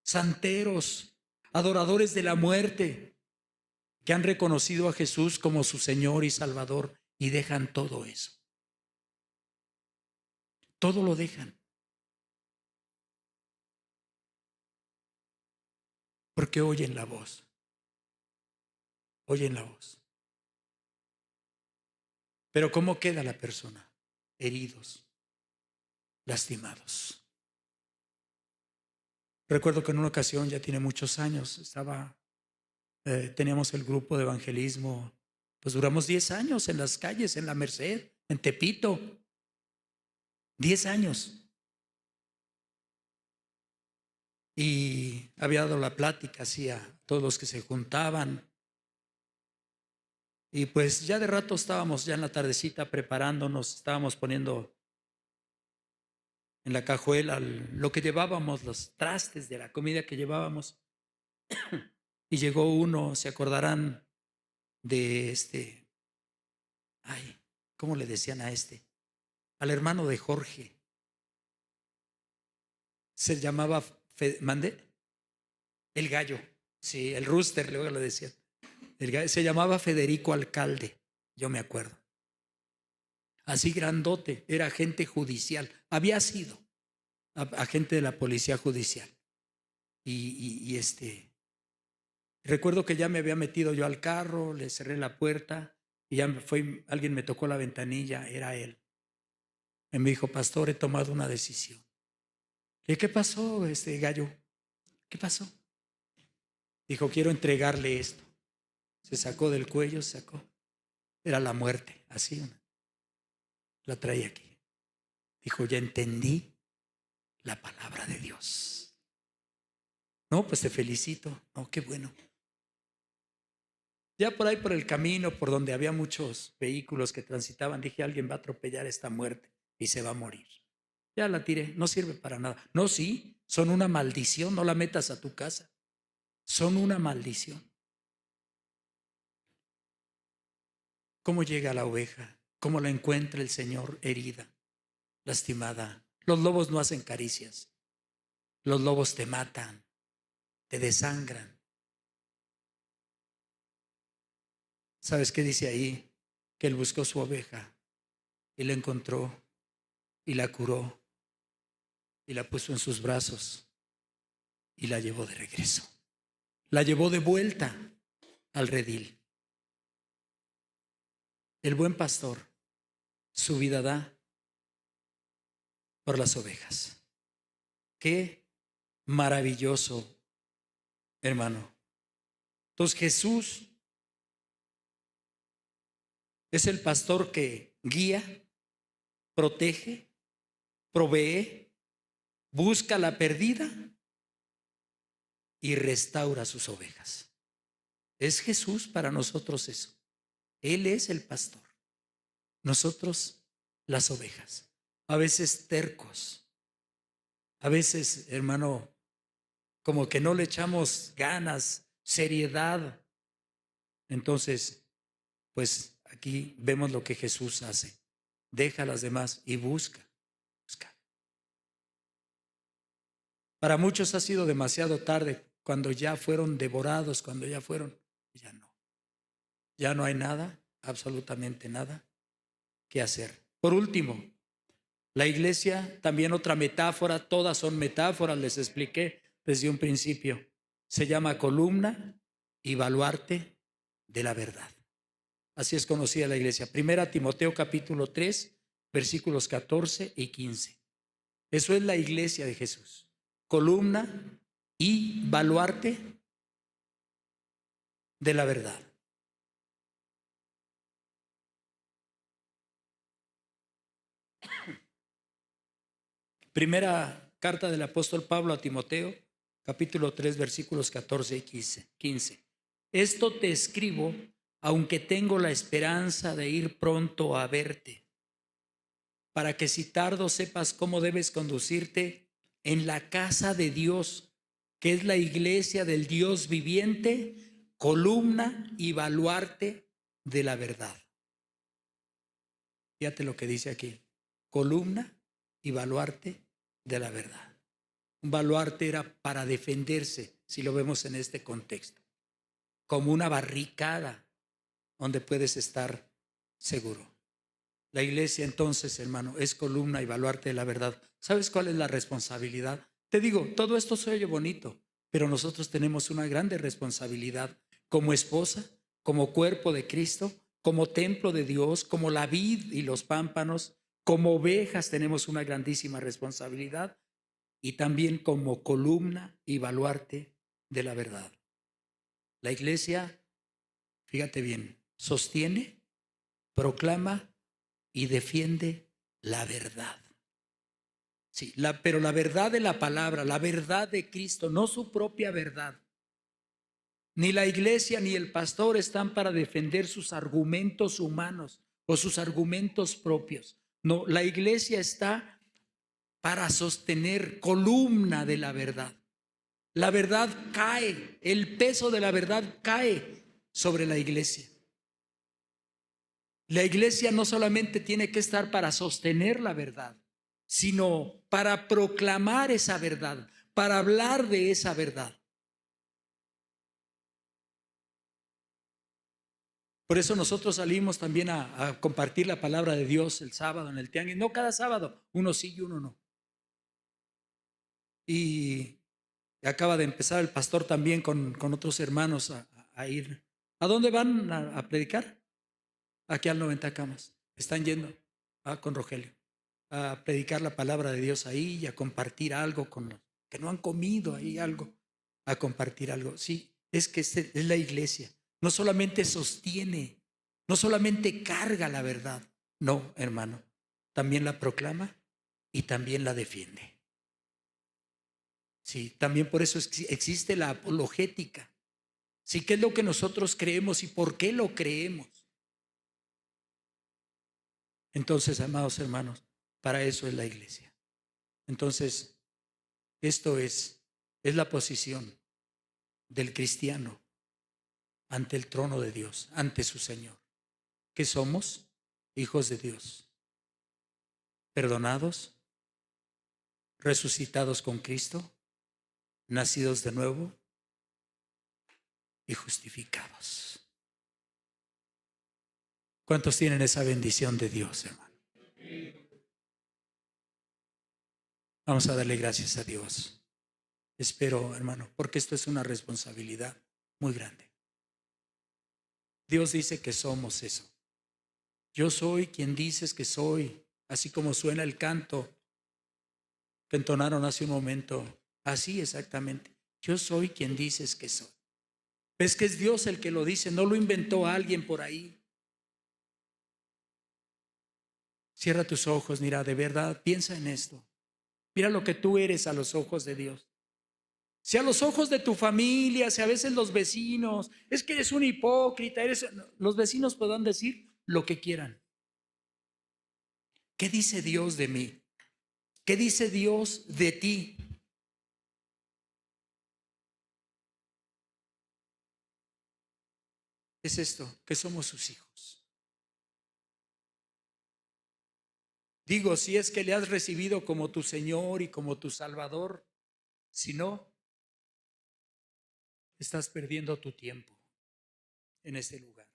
santeros, adoradores de la muerte, que han reconocido a Jesús como su Señor y Salvador y dejan todo eso. Todo lo dejan. Porque oyen la voz. Oyen la voz. Pero ¿cómo queda la persona? Heridos, lastimados. Recuerdo que en una ocasión, ya tiene muchos años, teníamos el grupo de evangelismo, pues duramos 10 años en las calles, en la Merced, en Tepito. 10 años. Y había dado la plática así a todos los que se juntaban. Y pues ya de rato estábamos ya en la tardecita preparándonos, estábamos poniendo en la cajuela lo que llevábamos, los trastes de la comida que llevábamos. Y llegó uno, se acordarán de ¿cómo le decían a este? Al hermano de Jorge. Se llamaba, ¿mande? El gallo, sí, el rooster, luego lo decían. El gallo, se llamaba Federico Alcalde, yo me acuerdo. Así grandote, era agente judicial, había sido agente de la policía judicial. Y recuerdo que ya me había metido yo al carro, le cerré la puerta y ya alguien me tocó la ventanilla, era él. Y me dijo: pastor, he tomado una decisión. ¿Y qué pasó, gallo? ¿Qué pasó? Dijo: quiero entregarle esto. Se sacó del cuello, era la muerte, así, la traía aquí. Dijo: ya entendí la palabra de Dios. No, pues te felicito. No, qué bueno. Ya por ahí, por el camino, por donde había muchos vehículos que transitaban, dije: alguien va a atropellar esta muerte y se va a morir. Ya la tiré, no sirve para nada. No, sí, son una maldición, no la metas a tu casa. Son una maldición. ¿Cómo llega la oveja? ¿Cómo la encuentra el Señor? Herida, lastimada. Los lobos no hacen caricias. Los lobos te matan, te desangran. ¿Sabes qué dice ahí? Que él buscó su oveja y la encontró y la curó y la puso en sus brazos y la llevó de regreso. La llevó de vuelta al redil. El buen pastor su vida da por las ovejas. Qué maravilloso, hermano. Entonces Jesús es el pastor que guía, protege, provee, busca la perdida y restaura sus ovejas. Es Jesús para nosotros eso. Él es el pastor. Nosotros las ovejas. A veces tercos. A veces, hermano, como que no le echamos ganas, seriedad. Entonces, pues aquí vemos lo que Jesús hace. Deja a las demás y busca. Para muchos ha sido demasiado tarde, cuando ya fueron devorados, ya no. Ya no hay nada, absolutamente nada que hacer. Por último, la iglesia, también otra metáfora, todas son metáforas, les expliqué desde un principio. Se llama columna y baluarte de la verdad. Así es conocida la iglesia. Primera Timoteo capítulo 3, versículos 14 y 15. Eso es la iglesia de Jesús. Columna y baluarte de la verdad. Primera carta del apóstol Pablo a Timoteo, capítulo 3, versículos 14 y 15. Esto te escribo, aunque tengo la esperanza de ir pronto a verte, para que si tardo sepas cómo debes conducirte en la casa de Dios, que es la iglesia del Dios viviente, columna y baluarte de la verdad. Fíjate lo que dice aquí, columna y baluarte de la verdad. Un baluarte era para defenderse, si lo vemos en este contexto, como una barricada donde puedes estar seguro. La iglesia entonces, hermano, es columna y baluarte de la verdad. ¿Sabes cuál es la responsabilidad? Te digo, todo esto se oye bonito, pero nosotros tenemos una grande responsabilidad como esposa, como cuerpo de Cristo, como templo de Dios, como la vid y los pámpanos, como ovejas tenemos una grandísima responsabilidad y también como columna y baluarte de la verdad. La iglesia, fíjate bien, sostiene, proclama y defiende la verdad. Sí, pero la verdad de la palabra, la verdad de Cristo, no su propia verdad. Ni la iglesia ni el pastor están para defender sus argumentos humanos o sus argumentos propios. No, la iglesia está para sostener columna de la verdad. La verdad cae, el peso de la verdad cae sobre la iglesia. La iglesia no solamente tiene que estar para sostener la verdad, sino para proclamar esa verdad, para hablar de esa verdad. Por eso nosotros salimos también a compartir la palabra de Dios el sábado en el tianguis. No cada sábado, uno sí y uno no. Y acaba de empezar el pastor también con otros hermanos a ir. ¿A dónde van a predicar? Aquí al 90 Camas. Están yendo con Rogelio a predicar la palabra de Dios ahí y a compartir algo con los que no han comido ahí algo, a compartir algo. Sí, es que es la iglesia. No solamente sostiene, no solamente carga la verdad, no, hermano, también la proclama y también la defiende. Sí, también por eso existe la apologética. Sí, ¿qué es lo que nosotros creemos y por qué lo creemos? Entonces, amados hermanos, para eso es la iglesia. Entonces, esto es la posición del cristiano ante el trono de Dios, ante su Señor. Que somos hijos de Dios, perdonados, resucitados con Cristo, nacidos de nuevo y justificados. ¿Cuántos tienen esa bendición de Dios, hermano? Vamos a darle gracias a Dios. Espero, hermano, porque esto es una responsabilidad muy grande. Dios dice que somos eso. Yo soy quien dices que soy, así como suena el canto que entonaron hace un momento. Así exactamente. Yo soy quien dices que soy. ¿Ves que es Dios el que lo dice? No lo inventó alguien por ahí. Cierra tus ojos, mira, de verdad, piensa en esto. Mira lo que tú eres a los ojos de Dios. Si a los ojos de tu familia, si a veces los vecinos, es que eres un hipócrita, los vecinos puedan decir lo que quieran. ¿Qué dice Dios de mí? ¿Qué dice Dios de ti? Es esto, que somos sus hijos. Digo, si es que le has recibido como tu Señor y como tu Salvador, si no, estás perdiendo tu tiempo en este lugar.